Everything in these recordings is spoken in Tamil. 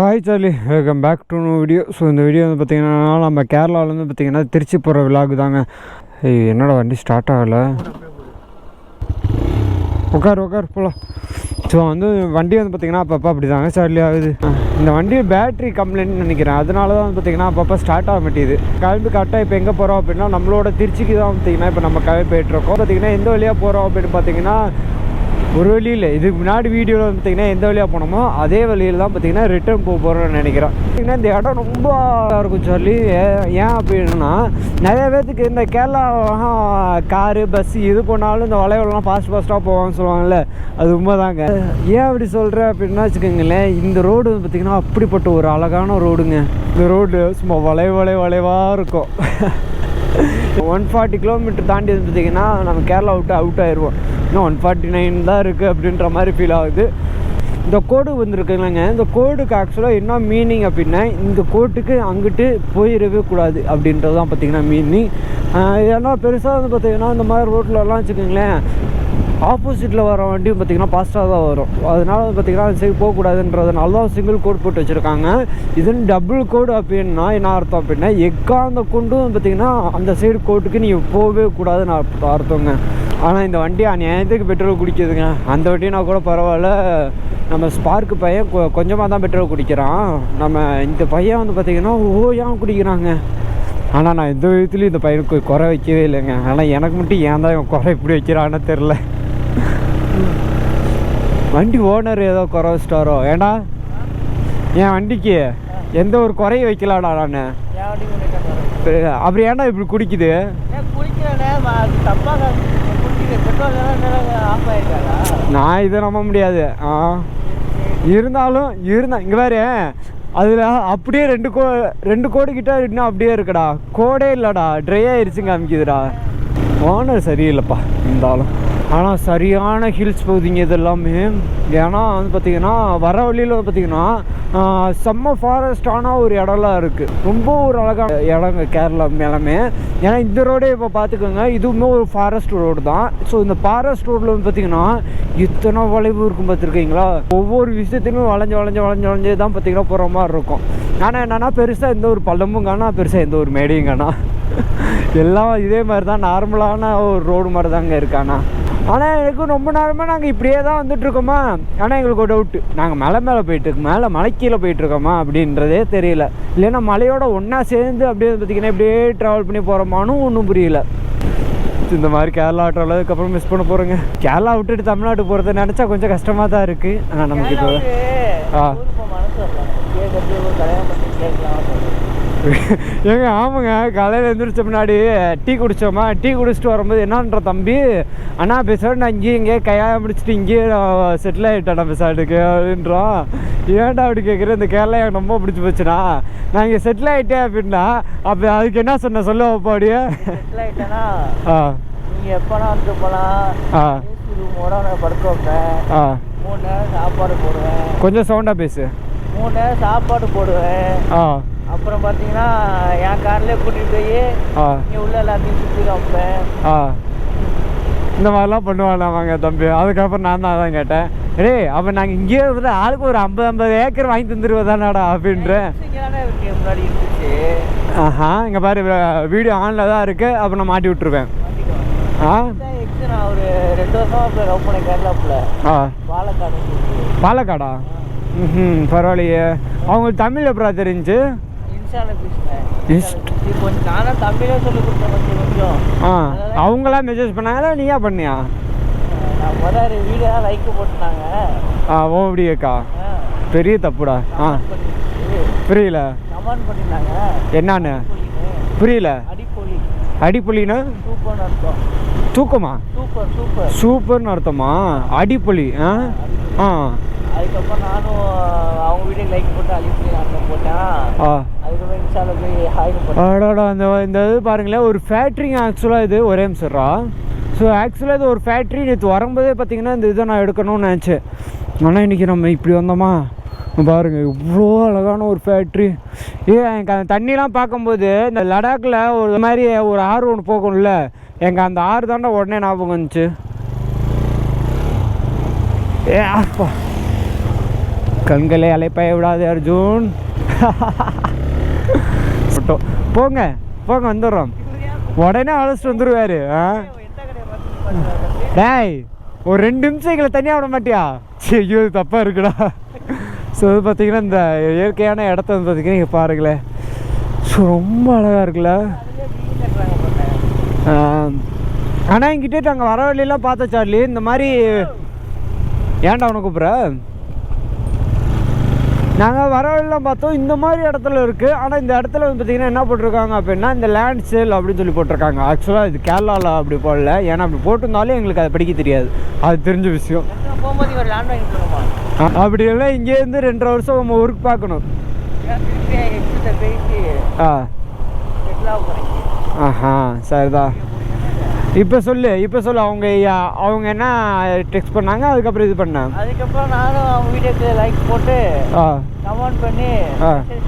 Hi Charlie, welcome back to new video. So இந்த வீடியோ வந்து பார்த்திங்கன்னா நம்ம கேரளாவிலேருந்து பார்த்திங்கன்னா திருச்சி போகிற விலாகு தாங்க. என்னோட வண்டி ஸ்டார்ட் ஆகலை. உட்கார் போகலாம். ஸோ வந்து வண்டி வந்து பார்த்திங்கன்னா அப்பப்போ அப்படி தாங்க சார்லி ஆகுது. இந்த வண்டி பேட்ரி கம்ப்ளைண்ட் நினைக்கிறேன். அதனால தான் வந்து பார்த்திங்கன்னா அப்பப்போ ஸ்டார்ட் ஆக மாட்டேது. கிளம்பி கரெக்டாக இப்போ எங்கே போகிறோம் அப்படின்னா நம்மளோட திருச்சிக்கு தான் பார்த்திங்கன்னா இப்போ நம்ம கிளம்பி போயிட்டுருக்கோம். பார்த்திங்கன்னா எந்த வழியாக போகிறோம் அப்படின்னு பார்த்திங்கன்னா ஒரு வழியில் இதுக்கு முன்னாடி வீடியோவில் வந்து பார்த்திங்கன்னா எந்த வழியாக போனோமோ அதே வழியில் தான் பார்த்திங்கன்னா ரிட்டர்ன் போகிறோன்னு நினைக்கிறேன். பார்த்திங்கன்னா இந்த இடம் ரொம்ப இருக்கும் சொல்லி ஏன் அப்படின்னா நிறைய பேர்த்துக்கு இந்த கேரளா காரு பஸ்ஸு இது போனாலும் இந்த வளைவுலாம் ஃபாஸ்ட்டாக போவாங்கன்னு சொல்லுவாங்கள்ல, அது உண்மை தாங்க. ஏன் அப்படி சொல்கிறேன் அப்படின்னா வச்சுக்கோங்களேன், இந்த ரோடு வந்து பார்த்திங்கன்னா அப்படிப்பட்ட ஒரு அழகான ரோடுங்க. இந்த ரோடு சும்மா வளைவாக இருக்கும். 140 கிலோமீட்டர் தாண்டி வந்து பார்த்திங்கன்னா நம்ம கேரளா விட்டு அவுட் ஆயிடுவோம். இன்னும் 149 தான் இருக்குது அப்படின்ற மாதிரி ஃபீல் ஆகுது. இந்த கோடு வந்துருக்குங்களேங்க, இந்த கோடுக்கு ஆக்சுவலாக என்ன மீனிங் அப்படின்னா இந்த கோட்டுக்கு அங்கிட்டு போயிடவே கூடாது அப்படின்றது தான் பார்த்திங்கன்னா மீனிங். ஏன்னா பெருசாக வந்து பார்த்திங்கன்னா இந்த மாதிரி ரோட்லலாம் வச்சுக்கோங்களேன் ஆப்போசிட்டில் வர வண்டியும் பார்த்திங்கன்னா ஃபாஸ்ட்டாக தான் வரும். அதனால வந்து பார்த்திங்கன்னா அந்த சைடு போகக்கூடாதுன்றதுனால தான் சிங்கிள் கோட் போட்டு வச்சுருக்காங்க. இதுன்னு டபுள் கோடு அப்படின்னா என்ன அர்த்தம் அப்படின்னா எக்காந்த கொண்டும் பார்த்திங்கன்னா அந்த சைடு கோட்டுக்கு நீங்கள் போகவே கூடாதுன்னு அர்த்தங்க. ஆனால் இந்த வண்டி அநியாயத்துக்கு பெட்ரோல் குடிக்குதுங்க. அந்த வண்டினா கூட பரவாயில்ல, நம்ம ஸ்பார்க்கு பையன் கொஞ்சமாக தான் பெட்ரோல் குடிக்கிறான். நம்ம இந்த பையன் வந்து பார்த்திங்கன்னா ஏன் குடிக்கிறாங்க. ஆனால் நான் எந்த விதத்துலையும் இந்த பையனுக்கு குறை வைக்கவே இல்லைங்க. ஆனால் எனக்கு மட்டும் ஏன் தான் இவன் குறை இப்படி வைக்கிறான்னு தெரில. வண்டி ஓனர் ஏதோ குறை வச்சிட்டாரோ. ஏண்டா என் வண்டிக்கு எந்த ஒரு குறையும் வைக்கலாடா நான். அப்படி ஏன்டா இப்படி குடிக்குது? நான் இதை நம்ப முடியாது. இருந்தாலும் இங்கே வேறு அதில் அப்படியே ரெண்டு கோடு கிட்ட இன்னும் அப்படியே இருக்குடா. கோடே இல்லைடா, ட்ரை ஆயிடுச்சுங்க காமிக்குதுடா. ஓனர் சரியில்லைப்பா இருந்தாலும். ஆனால் சரியான ஹில்ஸ் போகுதுங்க இது எல்லாமே. ஏன்னா வந்து பார்த்திங்கன்னா வர வழியில் வந்து பார்த்திங்கன்னா செம்ம ஃபாரஸ்டான ஒரு இடம்லாம் இருக்குது. ரொம்ப ஒரு அழகான இடங்க கேரளா மேலமே. ஏன்னா இந்த ரோடே இப்போ பார்த்துக்கோங்க, இதுவுமே ஒரு ஃபாரஸ்ட் ரோடு தான். ஸோ இந்த ஃபாரஸ்ட் ரோடில் வந்து பார்த்திங்கன்னா இத்தனை வளைவு இருக்கும் பார்த்துருக்கீங்களா. ஒவ்வொரு விஷயத்துலையும் வளைஞ்சே தான் பார்த்திங்கன்னா போகிற மாதிரி இருக்கும். ஆனால் என்னென்னா பெருசாக எந்த ஒரு பள்ளமும் காணா, பெருசாக எந்த ஒரு மேடையும் காணா. எல்லாம் இதே மாதிரி தான் நார்மலான ஒரு ரோடு மாதிரி தாங்க இருக்காண்ணா. ஆனால் எனக்கு ரொம்ப நேரமாக நாங்கள் இப்படியே தான் வந்துட்டுருக்கோமா. ஆனால் எங்களுக்கு ஒரு டவுட்டு, நாங்கள் மேலே போயிட்டுருக்கோம், மலை கீழே போயிட்டுருக்கோமா அப்படின்றதே தெரியல. இல்லைன்னா மலையோட ஒன்றா சேர்ந்து அப்படியே பார்த்திங்கன்னா இப்படியே ட்ராவல் பண்ணி போகிறோமானும் ஒன்றும் புரியல. இந்த மாதிரி கேரளா ட்ராவல் அதுக்கப்புறம் மிஸ் பண்ண போகிறோங்க. கேரளா விட்டுட்டு தமிழ்நாட்டுக்கு போகிறத நினச்சா கொஞ்சம் கஷ்டமாக தான் இருக்குது. ஆனால் நமக்கு இப்போ ஏங்க ஆமாங்க, காலையில் எழுந்திரிச்ச முன்னாடி டீ குடிச்சிட்டு வரும்போது என்னன்ற தம்பி அண்ணா பேசாடு நான் இங்கேயே கையாக முடிச்சுட்டு இங்கேயே செட்டில் ஆகிட்டேன் பேசாடுக்கு அப்படின்றோம். ஏன்டா அப்படி கேட்குறேன், இந்த கேரளா எனக்கு ரொம்ப பிடிச்சி போச்சுண்ணா, நான் இங்கே செட்டில் ஆகிட்டேன் அப்படின்னா. அப்போ அதுக்கு என்ன சொன்ன சொல்ல வைப்பா அப்படியே செட்டில் ஆகிட்டேன்னா நீங்கள் எப்போனா வந்து போகலாம். படுக்க வைப்பேன், 3 நேரம் சாப்பாடு போடுவேன். கொஞ்சம் சவுண்டாக பேசு. 3 நேரம் சாப்பாடு போடுவேன். அப்புறம் பார்த்தீங்கன்னா என் கார்லேயே கூட்டிகிட்டு போய் இங்கே உள்ள எல்லாத்தையும் சுற்றி காமிப்பேன். இந்த மாதிரிலாம் பண்ணுவாங்க தம்பி. அதுக்கப்புறம் நான் தான் அதான் கேட்டேன், அப்போ நாங்கள் இங்கேயே வந்து ஆளுக்கு ஒரு 50 ஏக்கர் வாங்கி தந்துடுவதானாடா அப்படின்றேன். முன்னாடி இருந்துச்சு. இங்கே பாரு வீடியோ ஆனில் தான் இருக்குது. அப்போ நான் மாட்டி விட்டுருவேன். நான் ஒரு 2 வருஷமாக லவ் பண்ணேன் கேரளாவில். பாலக்காடா? பரவாயில்லையே. அவங்களுக்கு தமிழ் எப்படா தெரிஞ்சு? அவங்களாம் மெசேஜ் பண்ணாங்களா நீயா பண்ணியா? ஓ அப்படியேக்கா, பெரிய தப்புடா. புரியல என்னான்னு புரியல. அடிப்பொலின்னா தூக்கமா? சூப்பர்னு அர்த்தமா? அடிப்பொலி. அதுக்கப்புறம் நானும் அவங்க வீடியோ லைக் போட்டு அழிப்பு போட்டேன். அதுக்கப்புறம் இந்த இது பாருங்களேன், ஒரு ஃபேக்ட்ரிங்க ஆக்சுவலாக இது. ஒரே நிமிஷம்ரா. ஸோ ஆக்சுவலாக இது ஒரு ஃபேக்ட்ரி. நேற்று வரும்போதே பார்த்திங்கன்னா இந்த இதை நான் எடுக்கணும்னு நினச்சேன். ஆனால் இன்றைக்கி நம்ம இப்படி வந்தோமா பாருங்கள், இவ்வளோ அழகான ஒரு ஃபேக்ட்ரி. எனக்கு அந்த தண்ணிலாம் பார்க்கும்போது இந்த லடாக்கில் ஒரு மாதிரி ஒரு ஆறு ஒன்று போகணும்ல, எங்கள் அந்த ஆறு தாண்டா உடனே ஞாபகம் வந்துச்சு. அப்பா கண்களை அலைப்பாய விடாது அர்ஜுன். போங்க போங்க வந்துடுறோம். உடனே அழைச்சிட்டு வந்துடுவாரு. டேய் ஒரு 2 நிமிஷம் எங்களை தனியாக விட மாட்டியா? சரி ஐயோ தப்பாக இருக்குடா. ஸோ இது பார்த்தீங்கன்னா இந்த இயற்கையான இடத்த வந்து பார்த்தீங்கன்னா இங்கே பாருங்களேன். ஸோ ரொம்ப அழகாக இருக்குல்ல. ஆனால் எங்கிட்ட அங்கே வர வழியெல்லாம் பார்த்த சார்லி இந்த மாதிரி. ஏன்டா அவனை கூப்பிட்ற? நாங்கள் வர வழியெல்லாம் பார்த்தோம் இந்த மாதிரி இடத்துல இருக்குது. ஆனால் இந்த இடத்துல வந்து பார்த்திங்கன்னா என்ன போட்டிருக்காங்க அப்படின்னா இந்த லேண்ட் சேல் அப்படின்னு சொல்லி போட்டிருக்காங்க. ஆக்சுவலாக இது கேரளாவில் அப்படி போடல. ஏன்னா அப்படி போட்டிருந்தாலும் எங்களுக்கு அதை படிக்க தெரியாது. அது தெரிஞ்ச விஷயம். அப்படி எல்லாம் இங்கேருந்து 2.5 வருஷம் நம்ம ஒர்க் பார்க்கணும். ஆஹா சரிதான். இப்போ சொல்லு அவங்க என்ன டெக்ஸ்ட் பண்ணாங்க, அதுக்கப்புறம் இது பண்ணேன். அதுக்கப்புறம் நானும் அவங்க வீடியோக்கு லைக் போட்டு கமெண்ட் பண்ணி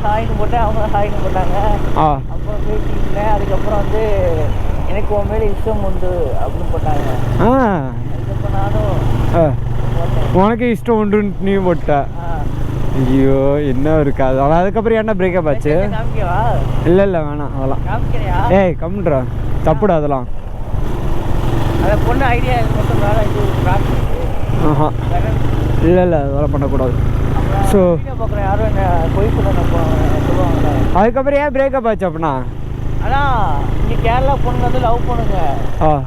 ஹாய்னு போட்டேன். அவங்க ஹாய்னு போட்டாங்க. அப்புறம் பேசிக்கிட்டேன். அதுக்கப்புறம் வந்து எனக்கு உன் மேலே இஷ்டம் உண்டு அப்படின்னு போட்டாங்க. அதுக்கப்புறம் நானும் உனக்கு இஷ்டம் உண்டுன்னு நீ போட்ட. ஐயோ என்ன இருக்காது. ஆனால் அதுக்கப்புறம் என்ன பிரேக்கப் ஆச்சு? இல்லை வேணாம் அதெல்லாம். ஏய் கம்முன்றா, தப்புடா அதெல்லாம். அதை பொண்ணு ஐடியா மட்டும் வேலை இது இல்லை அதெல்லாம் பண்ணக்கூடாது. ஸோ பார்க்குறேன் யாரும் என்ன போய் சொல்லுவாங்க. அதுக்கப்புறம் ஏன் பிரேக்கப் ஆச்சு அப்படின்னா? ஆனால் இங்கே கேரளா பொண்ணு வந்து லவ் பண்ணுங்க,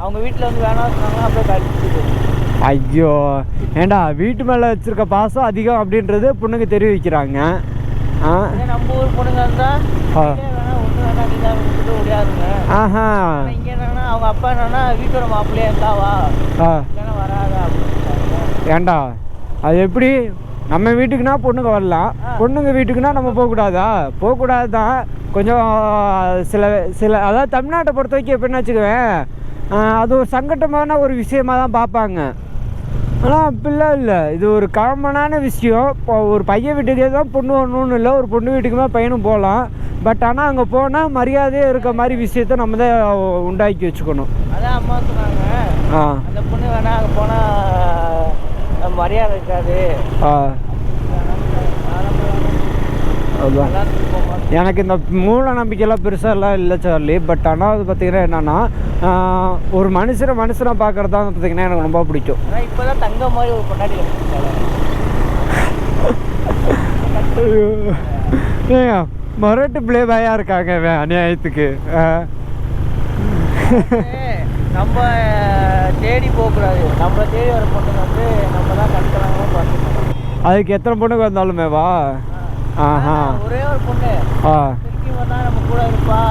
அவங்க வீட்டில் வந்து வேணாம் சொன்னாங்க. அப்படியே கழிச்சு. ஐயோ ஏண்டா வீட்டு மேலே வச்சுருக்க பாசம் அதிகம் அப்படின்றது பொண்ணுங்க தெரிவிக்கிறாங்க. நம்ம ஊர் பொண்ணுங்க இருந்தால் ஒன்று வேணா நீ தான் முடியாதுங்க. இங்கே என்னன்னா அவங்க அப்பா என்னன்னா வீட்டோட மாப்பிள்ளையா இருந்தாவா இல்லைன்னா வராதா அப்படின்னு. ஏண்டா அது எப்படி? நம்ம வீட்டுக்குன்னா பொண்ணுங்க வரலாம், பொண்ணுங்க வீட்டுக்குன்னா நம்ம போகக்கூடாதா? போகக்கூடாது தான். கொஞ்சம் சில அதாவது தமிழ்நாட்டை பொறுத்த வரைக்கும் எப்படின்னு வச்சுக்குவேன், அது ஒரு சங்கட்டமான ஒரு விஷயமாக தான் பார்ப்பாங்க. ஆனால் அப்படிலாம் இல்லை, இது ஒரு காமனான விஷயம். இப்போ ஒரு பையன் வீட்டுக்கே தான் பொண்ணு வரணும்னு இல்லை, ஒரு பொண்ணு வீட்டுக்குமே பையனும் போகலாம். பட் ஆனால் அங்கே போனால் மரியாதையாக இருக்க மாதிரி விஷயத்த நம்ம தான் உண்டாக்கி வச்சுக்கணும். அதான் அம்மா சொன்னாங்க, அந்த பொண்ணு வேணா அங்கே போனால் மரியாதை இருக்காது. அதுதான் எனக்கு இந்த மூல நம்பிக்கையெல்லாம் பெருசாலாம் இல்லை சார்லி. பட் ஆனால் அது பார்த்திங்கன்னா என்னென்னா ஒரு மனுஷனை பார்க்குறது தான் பார்த்திங்கன்னா எனக்கு ரொம்ப பிடிக்கும். இப்போ தான் தங்க மாதிரி ஒரு பொண்டாட்டி மொரட்டு பிளே பாயாக இருக்காங்க அநியாயத்துக்கு. நம்ம தேடி போகக்கூடாது, நம்மளை தேடி வர பொண்ணுங்க வந்து நம்ம தான் கண்டுக்கிறாங்களோ பார்த்துக்கணும். அதுக்கு எத்தனை பொண்ணுங்க வந்தாலுமேவா? ஒரே ஒரு பொண்ணு திருப்பி வந்தா நம்ம கூட இருப்பா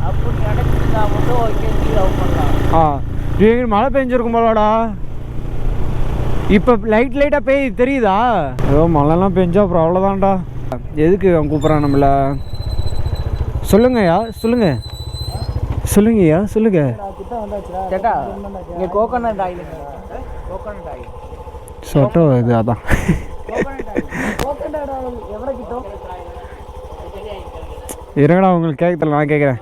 அப்படி நினைச்சிருந்தா மட்டும் ஓகே நீ லவ் பண்ணலாம். மழை பெஞ்சிருக்கும் போலடா. இப்போ லைட்டாக பெய்ய தெரியுதா? ஏதோ மழைலாம் பெஞ்சா அப்புறம் அவ்வளோதான்டா. எதுக்கு அவன் கூப்பிட்றான் நம்மள? சொல்லுங்கய்யா சொல்லுங்கய்யா சொல்லுங்க. கேட்டா இங்கே கோகோனட் ஆயில் சொட்டோ இது அதான். இருங்கடா உங்களுக்கு கேட்கல, நான் கேட்குறேன்.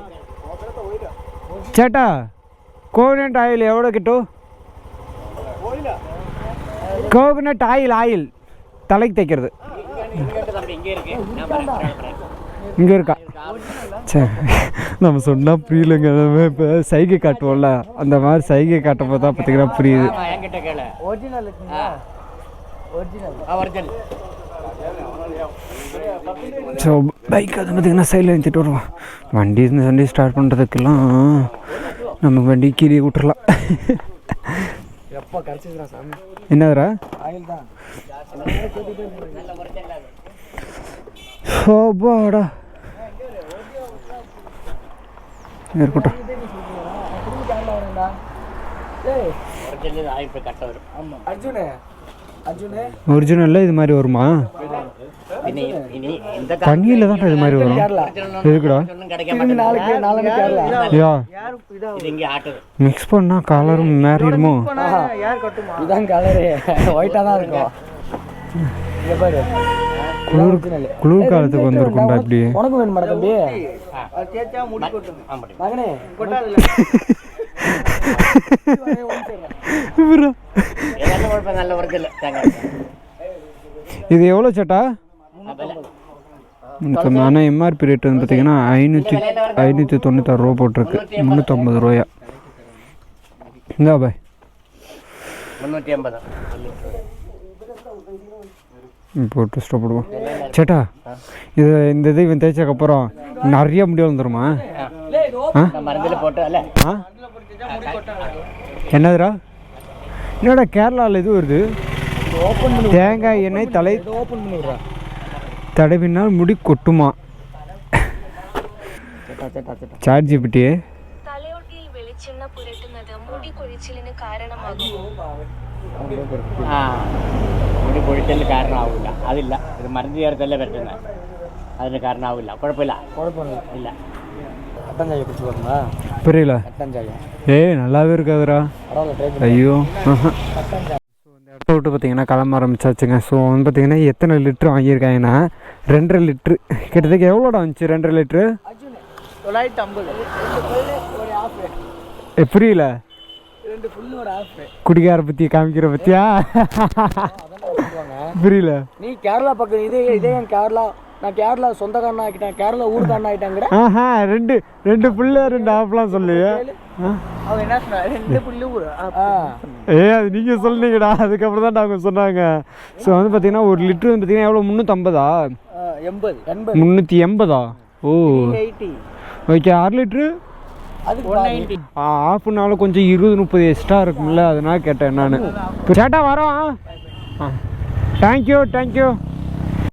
சேட்டா கோகோனட் ஆயில் எவ்வளோ கிட்டும்? கோகோனட் ஆயில் தலைக்கு தைக்கிறது இங்கே இருக்கா? சரி நம்ம சொன்னால் புரியலங்க. இப்போ சைகை காட்டுவோம்ல, அந்த மாதிரி சைகை காட்டும் போது தான் பார்த்தீங்கன்னா புரியுது. ஸோ பைக் அது பார்த்திங்கன்னா சைடில் நிறுத்திட்டு வருவோம். வண்டி ஸ்டார்ட் பண்ணுறதுக்கெல்லாம் நம்ம வண்டி கீழே விட்டுறலாம். என்னதுரா? சோபாடா இருக்கட்டும். ஒரிஜினல்ல இது மாதிரி வருமா? தண்ணியில தான் இது மாதிரி வரும். எதுக்குடா? மிக்ஸ் பண்ணா கலரும் மாறிடுமோ? இதான் கலரு ஒயிட்டா தான் இருக்கும். குளிர் காலத்துக்கு வந்திருக்கும்டா. இப்படி உனக்கு வேணுமா தம்பி? மகனே இது எவ்வளோ சேட்டா? ஆனால் எம்ஆர்பி ரேட் வந்து பார்த்தீங்கன்னா 596 ரூபா போட்டிருக்கு. 350 ரூபாயா? இந்தா பாய் 380. போட்டு ஸ்டாப்பிடுவோம் சேட்டா. இந்த இது இவன் தேய்ச்சதுக்கப்புறம் நிறைய முடி வந்துடுமா? மருந்தில் போட்டு அல்ல என்னதுடா? என்னடா கேரளாவில் இது வருது, தேங்காய் எண்ணெய் தலை தடவினால் முடி கொட்டுமா? சாட் ஜிபிடி തലയോട്ടിയിൽ വെളിച്ചെണ്ണ പുരട്ടുന്നത് മുടി കൊഴിച്ചിലിന് കാരണമാകും. മുടി പൊഴിച്ചലിന് കാരണമാവില്ല. അതില്ല, ഇത് മരുന്ന് ചേർത്തല്ലേ പറ്റുന്നത്, അതിന് കാരണമാവില്ല. കുഴപ്പമില്ല ഇല്ല. கட்டன் சாயை குடிச்சு பாருங்களா? புரியல. கட்டன் சாயம் நல்லாவே இருக்காதுடா. ஐயோ இந்த இடத்த விட்டு பார்த்தீங்கன்னா கிளம்ப ஆரம்பிச்சாச்சுங்க. ஸோ வந்து பார்த்தீங்கன்னா எத்தனை லிட்ரு வாங்கியிருக்காங்கன்னா 2.5 லிட்ரு. கிட்டத்தட்ட எவ்வளோடா வந்துச்சு 2.5 லிட்ரு? 950. புரியல. 2 ஃபுல்லு ஒரு ஆஃப். குடிகார பற்றி காமிக்கிற பற்றியா? புரியல. நீ கேரளா பக்கம் இதே என் கேரளா, நான் கேரளா சொந்தக்காரன் ஆகிட்டேன், கேரளா ஊருக்காரன் ஆகிட்டாங்கிற. ரெண்டு புல்லு 2 ஆஃப்லாம் சொல்லு. அவங்க என்ன சொன்னாங்க? 2 புல்லு ஊர். அது நீங்கள் சொன்னீங்கடா, அதுக்கப்புறம் தான் அவங்க சொன்னாங்க. ஸோ வந்து பார்த்தீங்கன்னா 1 லிட்ரு வந்து பார்த்தீங்கன்னா எவ்வளோ? 350. 80. 380. ஓ 80. ஓகே. 6 லிட்ரு அது 190. ஆஃப்னாலும் கொஞ்சம் 20-30 எக்ஸ்ட்ரா இருக்கும்ல, அதனால கேட்டேன் நான். சேட்டா வரோம். தேங்க்யூ.